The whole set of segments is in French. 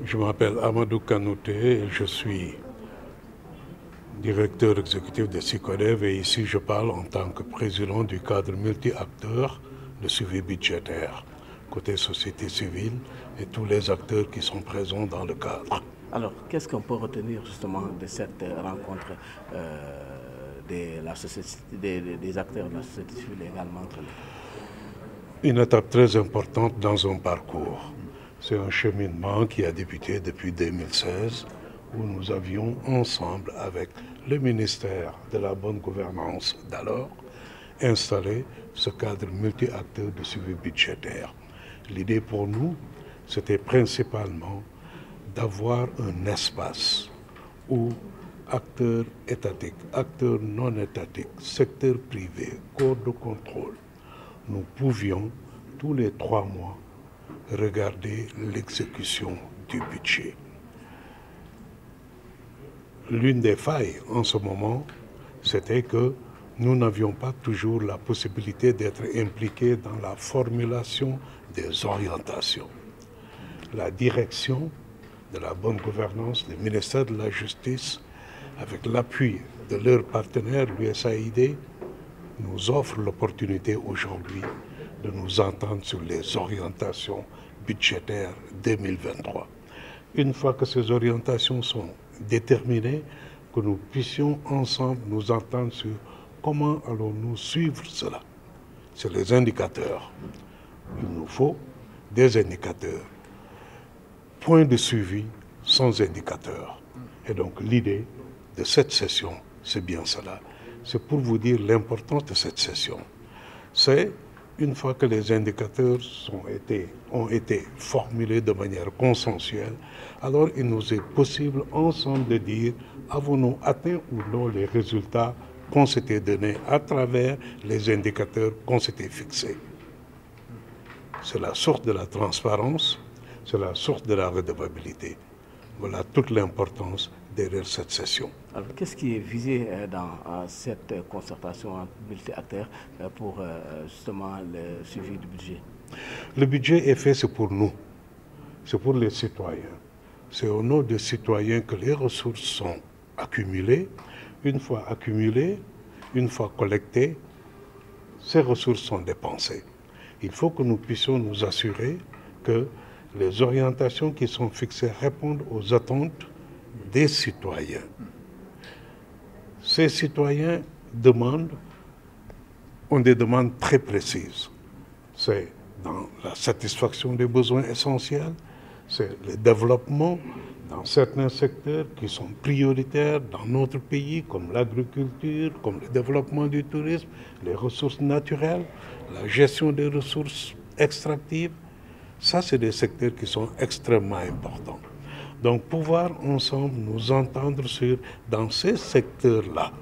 Je m'appelle Amadou Kanouté et je suis directeur exécutif de SICODEV et ici je parle en tant que président du cadre multi-acteurs de suivi budgétaire, côté société civile et tous les acteurs qui sont présents dans le cadre. Alors, qu'est-ce qu'on peut retenir justement de cette rencontre des acteurs de la société civile également entre les... Une étape très importante dans un parcours. C'est un cheminement qui a débuté depuis 2016 où nous avions ensemble avec le ministère de la bonne gouvernance d'alors installé ce cadre multi-acteurs de suivi budgétaire. L'idée pour nous, c'était principalement d'avoir un espace où acteurs étatiques, acteurs non étatiques, secteur privé, corps de contrôle, nous pouvions tous les 3 mois regarder l'exécution du budget. L'une des failles en ce moment, c'était que nous n'avions pas toujours la possibilité d'être impliqués dans la formulation des orientations. La direction de la bonne gouvernance du ministère de la Justice, avec l'appui de leurs partenaires, l'USAID, nous offre l'opportunité aujourd'hui de nous entendre sur les orientations budgétaires 2023. Une fois que ces orientations sont déterminées, que nous puissions ensemble nous entendre sur comment allons-nous suivre cela. C'est les indicateurs. Il nous faut des indicateurs. Point de suivi sans indicateurs. Et donc l'idée de cette session, c'est bien cela. C'est pour vous dire l'importance de cette session. C'est une fois que les indicateurs ont été formulés de manière consensuelle, alors il nous est possible ensemble de dire avons-nous atteint ou non les résultats qu'on s'était donnés à travers les indicateurs qu'on s'était fixés. C'est la source de la transparence, c'est la source de la redevabilité. Voilà toute l'importance derrière cette session. Alors, qu'est-ce qui est visé dans cette concertation multi-acteurs pour justement le suivi du budget? Le budget est fait, c'est pour nous, c'est pour les citoyens. C'est au nom des citoyens que les ressources sont accumulées. Une fois accumulées, une fois collectées, ces ressources sont dépensées. Il faut que nous puissions nous assurer que les orientations qui sont fixées répondent aux attentes des citoyens. Ces citoyens ont des demandes très précises. C'est dans la satisfaction des besoins essentiels, c'est le développement dans certains secteurs qui sont prioritaires dans notre pays, comme l'agriculture, comme le développement du tourisme, les ressources naturelles, la gestion des ressources extractives. Ça, c'est des secteurs qui sont extrêmement importants. Donc, pouvoir ensemble nous entendre dans ces secteurs-là,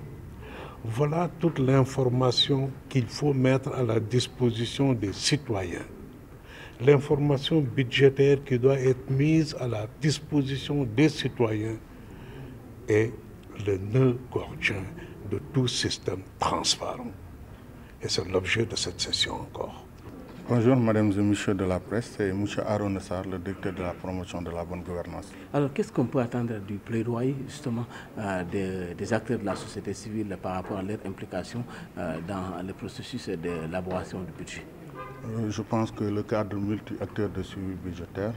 voilà toute l'information qu'il faut mettre à la disposition des citoyens. L'information budgétaire qui doit être mise à la disposition des citoyens est le nœud gordien de tout système transparent. Et c'est l'objet de cette session encore. Bonjour, mesdames et messieurs de la presse, c'est M. Aaron Nessar, le directeur de la promotion de la bonne gouvernance. Alors, qu'est-ce qu'on peut attendre du plaidoyer, justement, des acteurs de la société civile par rapport à leur implication dans le processus d'élaboration du budget? Je pense que le cadre multi-acteurs de suivi budgétaire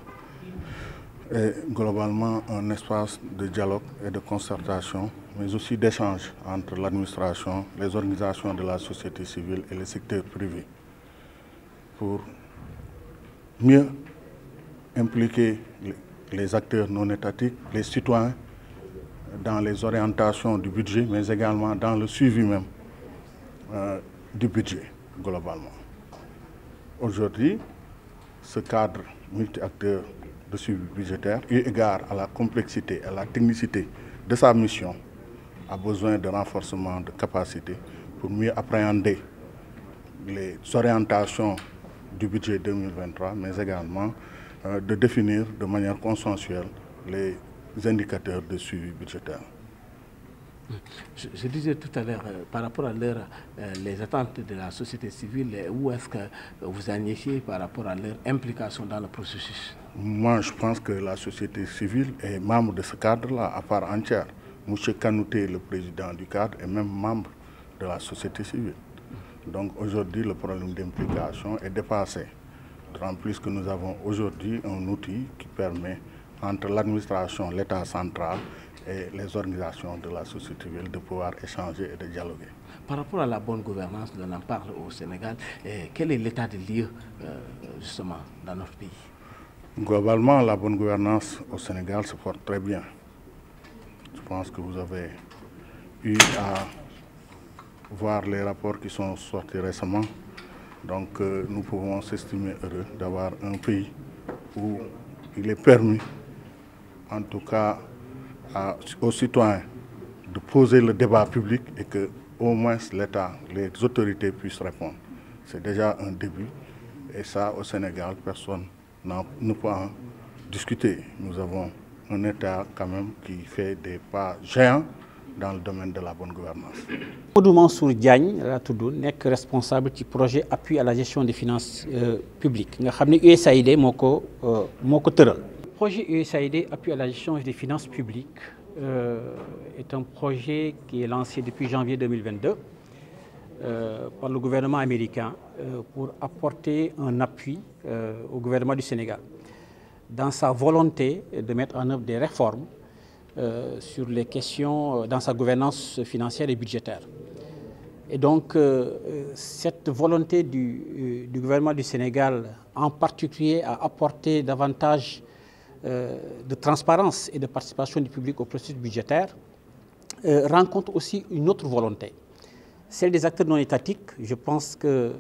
est globalement un espace de dialogue et de concertation, mais aussi d'échange entre l'administration, les organisations de la société civile et le secteur privé, pour mieux impliquer les acteurs non étatiques, les citoyens, dans les orientations du budget, mais également dans le suivi même du budget, globalement. Aujourd'hui, ce cadre multi-acteurs de suivi budgétaire, eu égard à la complexité et à la technicité de sa mission, a besoin de renforcement de capacité pour mieux appréhender les orientations du budget 2023, mais également de définir de manière consensuelle les indicateurs de suivi budgétaire. Je disais tout à l'heure, par rapport à les attentes de la société civile, où est-ce que vous en étiez par rapport à leur implication dans le processus? Moi, je pense que la société civile est membre de ce cadre-là à part entière. M. Kanouté, le président du cadre, est même membre de la société civile. Donc aujourd'hui, le problème d'implication est dépassé. En plus que nous avons aujourd'hui un outil qui permet, entre l'administration, l'État central et les organisations de la société civile, de pouvoir échanger et de dialoguer. Par rapport à la bonne gouvernance, on en parle au Sénégal. Quel est l'état des lieux, justement, dans notre pays? Globalement, la bonne gouvernance au Sénégal se porte très bien. Je pense que vous avez eu à voir les rapports qui sont sortis récemment. Donc nous pouvons s'estimer heureux d'avoir un pays où il est permis, en tout cas aux citoyens, de poser le débat public et que au moins l'État, les autorités puissent répondre. C'est déjà un début et ça au Sénégal, personne ne peut en discuter. Nous avons un État quand même qui fait des pas géants dans le domaine de la bonne gouvernance. Modou Mansour Diagne laa tudd nekk responsable du projet appui à la gestion des finances publiques nga xam ne USAID moo ko tëral. Le projet USAID appui à la gestion des finances publiques est un projet qui est lancé depuis janvier 2022 par le gouvernement américain pour apporter un appui au gouvernement du Sénégal dans sa volonté de mettre en œuvre des réformes sur les questions dans sa gouvernance financière et budgétaire. Et donc, cette volonté du gouvernement du Sénégal, en particulier à apporter davantage de transparence et de participation du public au processus budgétaire, rencontre aussi une autre volonté, celle des acteurs non étatiques. Je pense que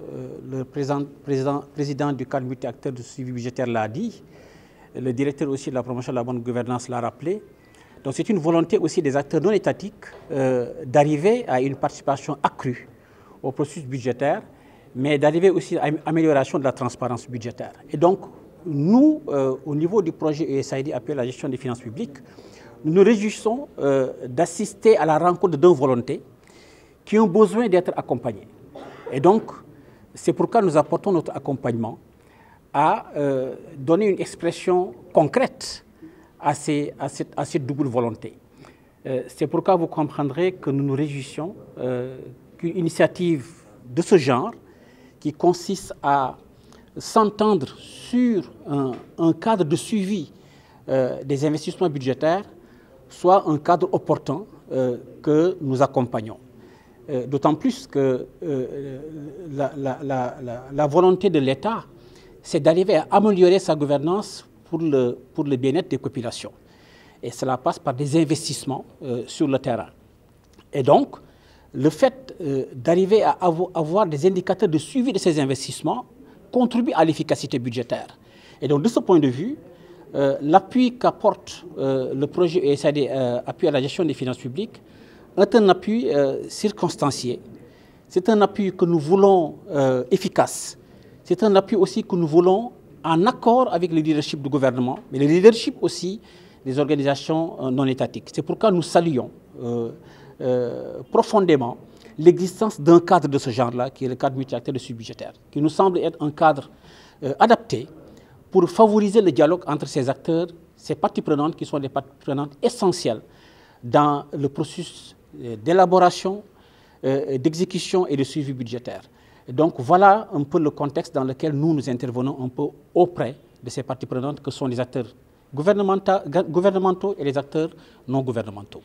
le président du cadre multi-acteurs de suivi budgétaire l'a dit, le directeur aussi de la promotion de la bonne gouvernance l'a rappelé. Donc c'est une volonté aussi des acteurs non étatiques d'arriver à une participation accrue au processus budgétaire, mais d'arriver aussi à une amélioration de la transparence budgétaire. Et donc, nous, au niveau du projet USAID appui à la gestion des finances publiques, nous nous réjouissons d'assister à la rencontre de deux volontés qui ont besoin d'être accompagnées. Et donc, c'est pourquoi nous apportons notre accompagnement à donner une expression concrète à cette double volonté. C'est pourquoi vous comprendrez que nous nous réjouissons qu'une initiative de ce genre, qui consiste à s'entendre sur un cadre de suivi des investissements budgétaires, soit un cadre opportun que nous accompagnons. D'autant plus que la volonté de l'État, c'est d'arriver à améliorer sa gouvernance pour le bien-être des populations. Et cela passe par des investissements sur le terrain. Et donc, le fait d'arriver à avoir des indicateurs de suivi de ces investissements contribue à l'efficacité budgétaire. Et donc, de ce point de vue, l'appui qu'apporte le projet USAID appui à la gestion des finances publiques est un appui circonstancié. C'est un appui que nous voulons efficace. C'est un appui aussi que nous voulons en accord avec le leadership du gouvernement, mais le leadership aussi des organisations non étatiques. C'est pourquoi nous saluons profondément l'existence d'un cadre de ce genre-là, qui est le cadre multi-acteurs de suivi budgétaire, qui nous semble être un cadre adapté pour favoriser le dialogue entre ces acteurs, ces parties prenantes qui sont des parties prenantes essentielles dans le processus d'élaboration, d'exécution et de suivi budgétaire. Et donc voilà un peu le contexte dans lequel nous intervenons un peu auprès de ces parties prenantes que sont les acteurs gouvernementaux et les acteurs non gouvernementaux.